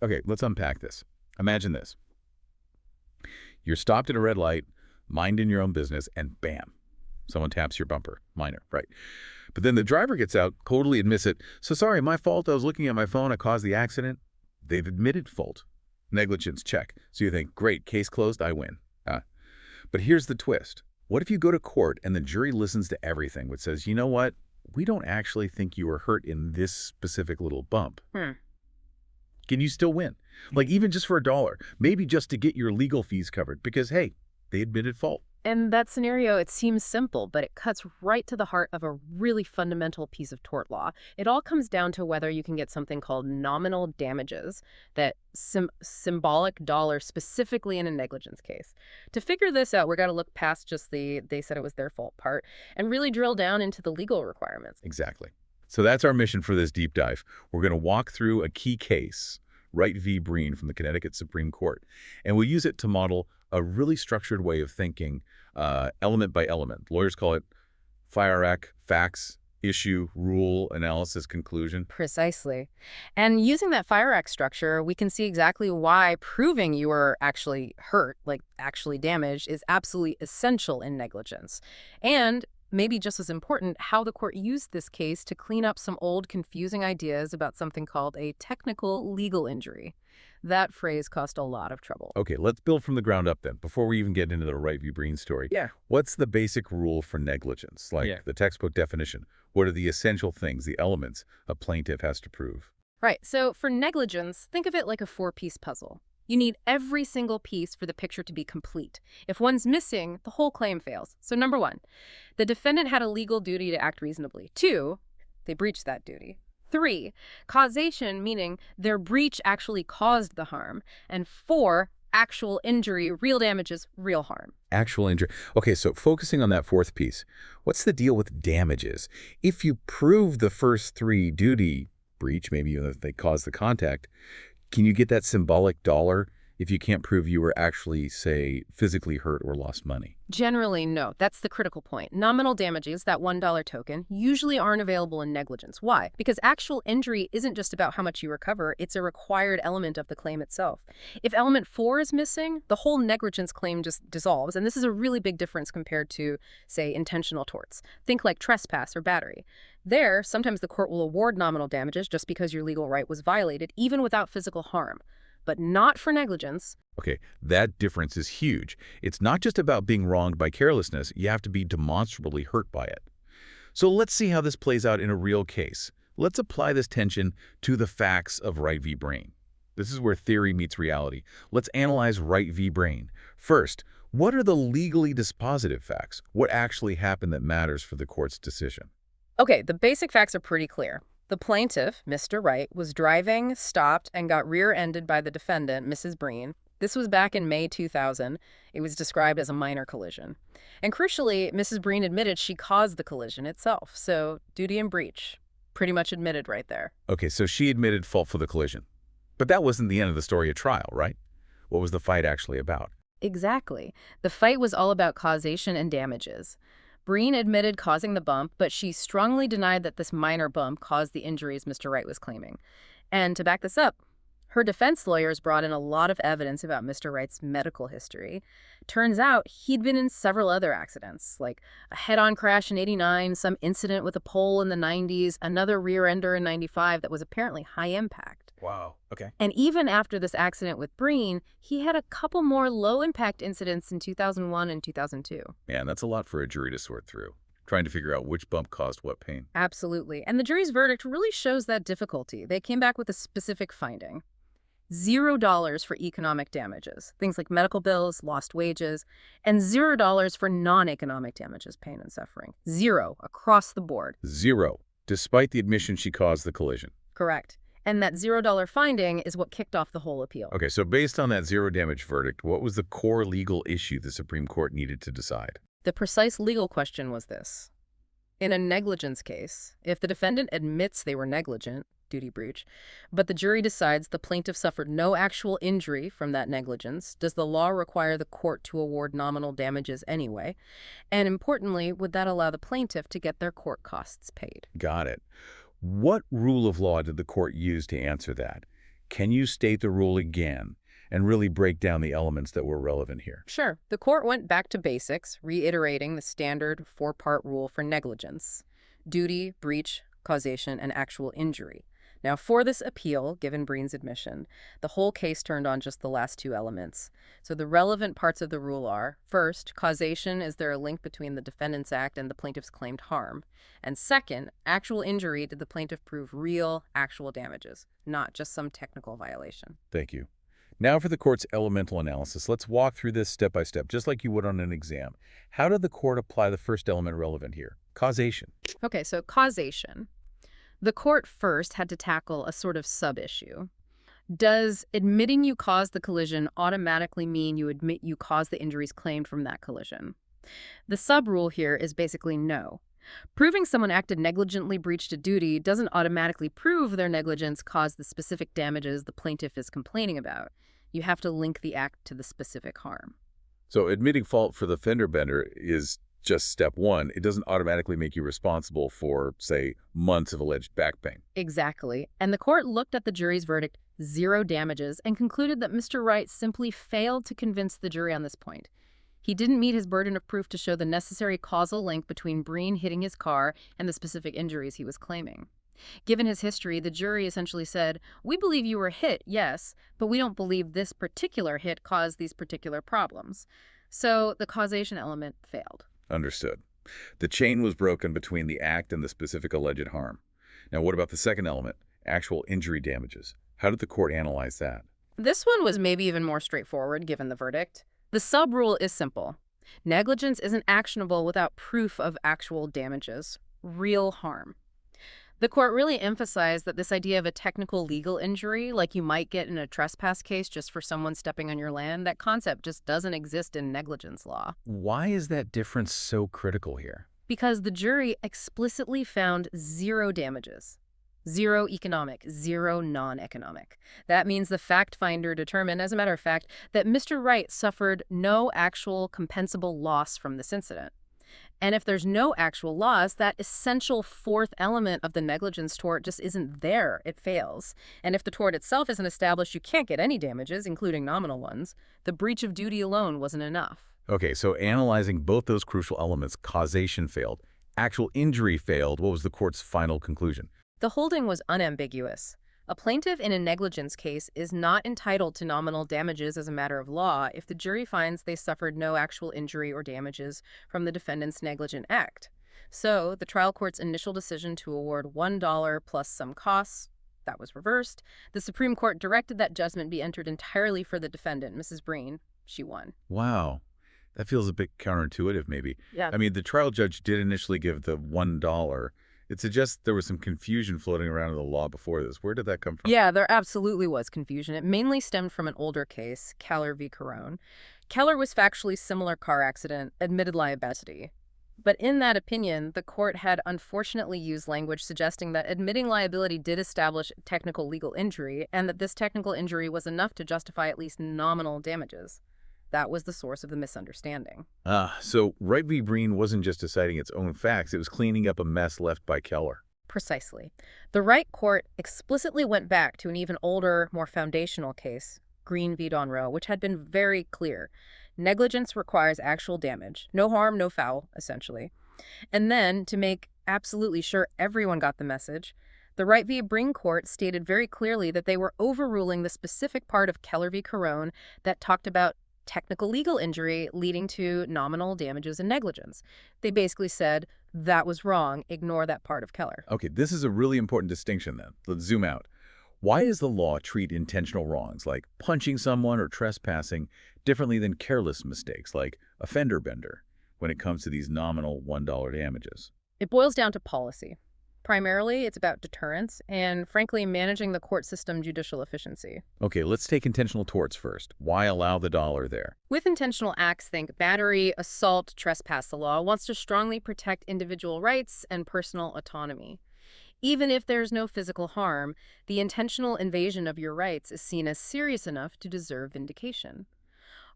Okay, let's unpack this. Imagine this. You're stopped at a red light, minding your own business, and bam, someone taps your bumper. Minor, right? But then the driver gets out, totally admits it. So sorry, my fault. I was looking at my phone. I caused the accident. They've admitted fault. Negligence, check. So you think, great, case closed, I win. But here's the twist. What if you go to court and the jury listens to everything, which says, you know what? We don't actually think you were hurt in this specific little bump. Can you still win? Like even just for $1, maybe just to get your legal fees covered because, hey, they admitted fault. In that scenario, it seems simple, but it cuts right to the heart of a really fundamental piece of tort law. It all comes down to whether you can get something called nominal damages, that symbolic dollar specifically in a negligence case. To figure this out, we're got to look past just the they said it was their fault part and really drill down into the legal requirements. Exactly. So that's our mission for this deep dive. We're going to walk through a key case, Wright v. Breen from the Connecticut Supreme Court, and we'll use it to model a really structured way of thinking, element by element. Lawyers call it FIRAC, facts, issue, rule, analysis, conclusion. Precisely. And using that FIRAC structure, we can see exactly why proving you were actually hurt, like actually damaged, is absolutely essential in negligence. And maybe just as important, how the court used this case to clean up some old confusing ideas about something called a technical legal injury. That phrase caused a lot of trouble. Okay, let's build from the ground up then, before we even get into the Wright v. Breen story. Yeah. What's the basic rule for negligence? Like the textbook definition. What are the essential things, the elements a plaintiff has to prove? Right, so for negligence, think of it like a 4-piece puzzle. You need every single piece for the picture to be complete. If one's missing, the whole claim fails. So number 1, the defendant had a legal duty to act reasonably. 2, they breached that duty. 3, causation, meaning their breach actually caused the harm. And 4, actual injury, real damages, real harm. Actual injury. Okay, so focusing on that fourth piece, what's the deal with damages? If you prove the first 3 duty breach, maybe even if they caused the contact, can you get that symbolic dollar if you can't prove you were actually, say, physically hurt or lost money? Generally, no. That's the critical point. Nominal damages, that $1 token, usually aren't available in negligence. Why? Because actual injury isn't just about how much you recover, it's a required element of the claim itself. If element 4 is missing, the whole negligence claim just dissolves, and this is a really big difference compared to, say, intentional torts. Think like trespass or battery. There, sometimes the court will award nominal damages just because your legal right was violated, even without physical harm. But not for negligence. Okay, that difference is huge. It's not just about being wronged by carelessness. You have to be demonstrably hurt by it. So let's see how this plays out in a real case. Let's apply this tension to the facts of Wright v. Breen. This is where theory meets reality. Let's analyze Wright v. Breen. First, what are the legally dispositive facts? What actually happened that matters for the court's decision? Okay, the basic facts are pretty clear. The plaintiff, Mr. Wright, was driving, stopped, and got rear-ended by the defendant, Mrs. Breen. This was back in May 2000. It was described as a minor collision. And crucially, Mrs. Breen admitted she caused the collision itself. So duty and breach, pretty much admitted right there. Okay, so she admitted fault for the collision. But that wasn't the end of the story at trial, right? What was the fight actually about? Exactly. The fight was all about causation and damages. Breen admitted causing the bump, but she strongly denied that this minor bump caused the injuries Mr. Wright was claiming. And to back this up, her defense lawyers brought in a lot of evidence about Mr. Wright's medical history. Turns out he'd been in several other accidents, like a head-on crash in '89, some incident with a pole in the '90s, another rear-ender in '95 that was apparently high impact. Wow, okay. And even after this accident with Breen, he had a couple more low-impact incidents in 2001 and 2002. Man, that's a lot for a jury to sort through, trying to figure out which bump caused what pain. Absolutely. And the jury's verdict really shows that difficulty. They came back with a specific finding. $0 for economic damages, things like medical bills, lost wages, and $0 for non-economic damages, pain and suffering. 0 across the board. 0, despite the admission she caused the collision. Correct. And that $0 finding is what kicked off the whole appeal. Okay, so based on that 0 damage verdict, what was the core legal issue the Supreme Court needed to decide? The precise legal question was this. In a negligence case, if the defendant admits they were negligent, duty breach, but the jury decides the plaintiff suffered no actual injury from that negligence, does the law require the court to award nominal damages anyway? And importantly, would that allow the plaintiff to get their court costs paid? Got it. What rule of law did the court use to answer that? Can you state the rule again and really break down the elements that were relevant here? Sure, the court went back to basics, reiterating the standard four-part rule for negligence: duty, breach, causation, and actual injury. Now, for this appeal, given Breen's admission, the whole case turned on just the last two elements. So the relevant parts of the rule are, first, causation: is there a link between the defendant's act and the plaintiff's claimed harm? And second, actual injury: did the plaintiff prove real, actual damages, not just some technical violation? Thank you. Now for the court's elemental analysis. Let's walk through this step by step, just like you would on an exam. How did the court apply the first element relevant here? Causation. Okay, so causation. The court first had to tackle a sort of sub-issue. Does admitting you caused the collision automatically mean you admit you caused the injuries claimed from that collision? The sub-rule here is basically no. Proving someone acted negligently, breached a duty, doesn't automatically prove their negligence caused the specific damages the plaintiff is complaining about. You have to link the act to the specific harm. So admitting fault for the fender bender is just step one. It doesn't automatically make you responsible for, say, months of alleged back pain. Exactly. And the court looked at the jury's verdict, 0 damages, and concluded that Mr. Wright simply failed to convince the jury on this point. He didn't meet his burden of proof to show the necessary causal link between Breen hitting his car and the specific injuries he was claiming. Given his history, the jury essentially said, "We believe you were hit, yes, but we don't believe this particular hit caused these particular problems." So the causation element failed. Understood. The chain was broken between the act and the specific alleged harm. Now, what about the second element, actual injury damages? How did the court analyze that? This one was maybe even more straightforward given the verdict. The sub-rule is simple. Negligence isn't actionable without proof of actual damages, real harm. The court really emphasized that this idea of a technical legal injury, like you might get in a trespass case just for someone stepping on your land, that concept just doesn't exist in negligence law. Why is that difference so critical here? Because the jury explicitly found 0 damages. 0 economic, 0 non-economic. That means the fact finder determined, as a matter of fact, that Mr. Wright suffered no actual compensable loss from this incident. And if there's no actual loss, that essential fourth element of the negligence tort just isn't there. It fails. And if the tort itself isn't established, you can't get any damages, including nominal ones. The breach of duty alone wasn't enough. Okay, so analyzing both those crucial elements, causation failed, actual injury failed. What was the court's final conclusion? The holding was unambiguous. A plaintiff in a negligence case is not entitled to nominal damages as a matter of law if the jury finds they suffered no actual injury or damages from the defendant's negligent act. So, the trial court's initial decision to award $1 plus some costs, that was reversed. The Supreme Court directed that judgment be entered entirely for the defendant, Mrs. Breen. She won. Wow. That feels a bit counterintuitive, maybe. Yeah. I mean, the trial judge did initially give the $1. It suggests there was some confusion floating around in the law before this. Where did that come from? Yeah, there absolutely was confusion. It mainly stemmed from an older case, Keller v. Carone. Keller was factually similar car accident, admitted liability. But in that opinion, the court had unfortunately used language suggesting that admitting liability did establish technical legal injury and that this technical injury was enough to justify at least nominal damages. That was the source of the misunderstanding. So Wright v. Breen wasn't just deciding its own facts. It was cleaning up a mess left by Keller. Precisely. The Wright court explicitly went back to an even older, more foundational case, Green v. Donroe, which had been very clear. Negligence requires actual damage. No harm, no foul, essentially. And then, to make absolutely sure everyone got the message, the Wright v. Breen court stated very clearly that they were overruling the specific part of Keller v. Carone that talked about technical legal injury leading to nominal damages and negligence. They basically said, that was wrong, ignore that part of Keller. Okay, this is a really important distinction then. Let's zoom out. Why does the law treat intentional wrongs, like punching someone or trespassing, differently than careless mistakes, like a fender bender, when it comes to these nominal $1 damages? It boils down to policy. Primarily, it's about deterrence and, frankly, managing the court system judicial efficiency. Okay, let's take intentional torts first. Why allow the dollar there? With intentional acts, think battery, assault, trespass. The law wants to strongly protect individual rights and personal autonomy. Even if there's no physical harm, the intentional invasion of your rights is seen as serious enough to deserve vindication.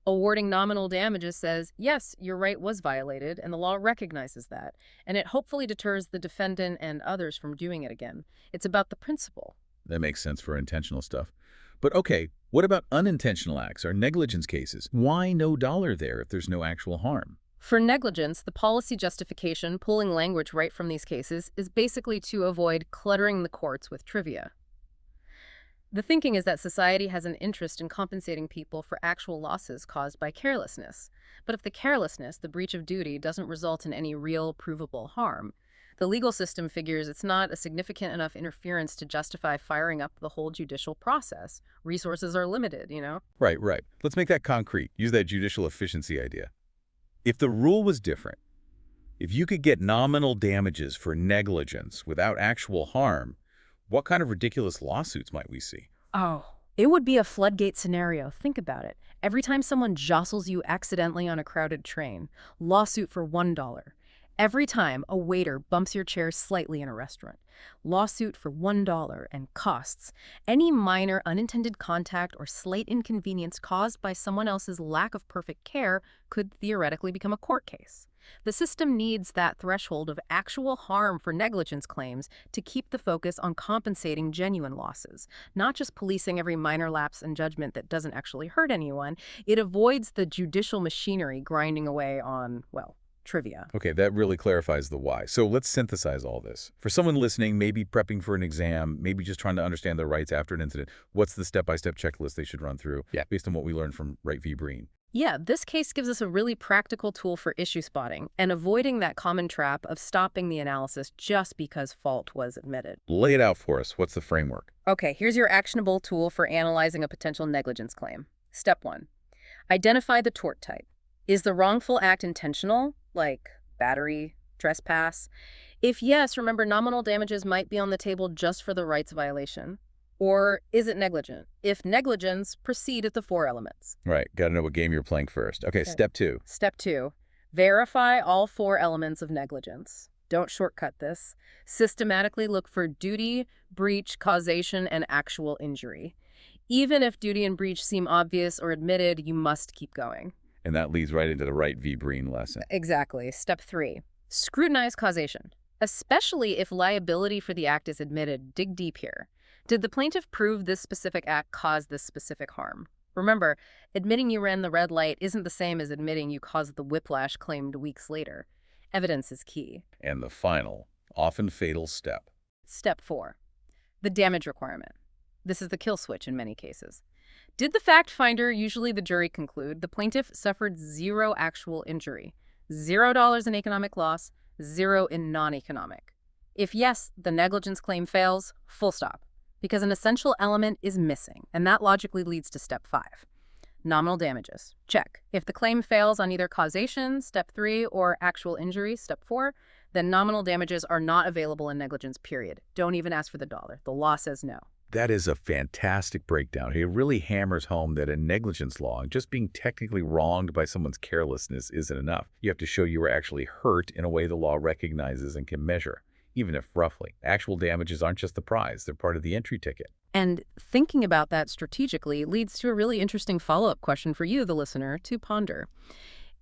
Awarding nominal damages says, yes, your right was violated, and the law recognizes that, and it hopefully deters the defendant and others from doing it again. It's about the principle. That makes sense for intentional stuff. But okay, what about unintentional acts or negligence cases? Why no dollar there if there's no actual harm? For negligence, the policy justification, pulling language right from these cases, is basically to avoid cluttering the courts with trivia. The thinking is that society has an interest in compensating people for actual losses caused by carelessness. But if the carelessness, the breach of duty, doesn't result in any real, provable harm, the legal system figures it's not a significant enough interference to justify firing up the whole judicial process. Resources are limited, you know? Right, right. Let's make that concrete. Use that judicial efficiency idea. If the rule was different, if you could get nominal damages for negligence without actual harm, what kind of ridiculous lawsuits might we see? Oh, it would be a floodgate scenario. Think about it. Every time someone jostles you accidentally on a crowded train, lawsuit for $1. Every time a waiter bumps your chair slightly in a restaurant, lawsuit for $1 and costs. Any minor unintended contact or slight inconvenience caused by someone else's lack of perfect care could theoretically become a court case. The system needs that threshold of actual harm for negligence claims to keep the focus on compensating genuine losses, not just policing every minor lapse in judgment that doesn't actually hurt anyone. It avoids the judicial machinery grinding away on, well, trivia. Okay, that really clarifies the why. So let's synthesize all this. For someone listening, maybe prepping for an exam, maybe just trying to understand their rights after an incident, what's the step-by-step checklist they should run through based on what we learned from Wright v. Breen? Yeah, this case gives us a really practical tool for issue spotting and avoiding that common trap of stopping the analysis just because fault was admitted. Lay it out for us. What's the framework? Okay, here's your actionable tool for analyzing a potential negligence claim. Step 1. Identify the tort type. Is the wrongful act intentional, like battery, trespass? If yes, remember nominal damages might be on the table just for the rights violation. Or is it negligent? If negligence, proceed at the 4 elements. Right, got to know what game you're playing first. Okay, step 2. Step 2. Verify all 4 elements of negligence. Don't shortcut this. Systematically look for duty, breach, causation, and actual injury. Even if duty and breach seem obvious or admitted, you must keep going. And that leads right into the Wright v. Breen lesson. Exactly. Step 3. Scrutinize causation. Especially if liability for the act is admitted, dig deep here. Did the plaintiff prove this specific act caused this specific harm? Remember, admitting you ran the red light isn't the same as admitting you caused the whiplash claimed weeks later. Evidence is key. And the final, often fatal step. Step 4. The damage requirement. This is the kill switch in many cases. Did the fact finder, usually the jury, conclude the plaintiff suffered 0 actual injury, $0 in economic loss, 0 in non-economic? If yes, the negligence claim fails, full stop, because an essential element is missing, and that logically leads to step 5. Nominal damages. Check. If the claim fails on either causation, step 3, or actual injury, step 4, then nominal damages are not available in negligence, period. Don't even ask for the dollar. The law says no. That is a fantastic breakdown. It really hammers home that in negligence law, just being technically wronged by someone's carelessness isn't enough. You have to show you were actually hurt in a way the law recognizes and can measure, even if roughly. Actual damages aren't just the prize, they're part of the entry ticket. And thinking about that strategically leads to a really interesting follow-up question for you, the listener, to ponder.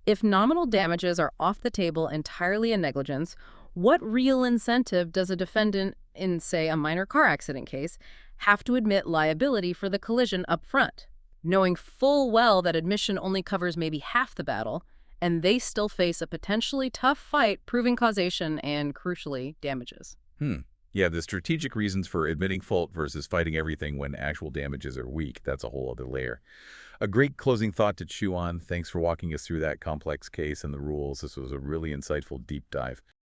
If nominal damages are off the table entirely in negligence, what real incentive does a defendant in, say, a minor car accident case have to admit liability for the collision up front, knowing full well that admission only covers maybe half the battle, and they still face a potentially tough fight proving causation and, crucially, damages? Yeah, the strategic reasons for admitting fault versus fighting everything when actual damages are weak, that's a whole other layer. A great closing thought to chew on. Thanks for walking us through that complex case and the rules. This was a really insightful deep dive.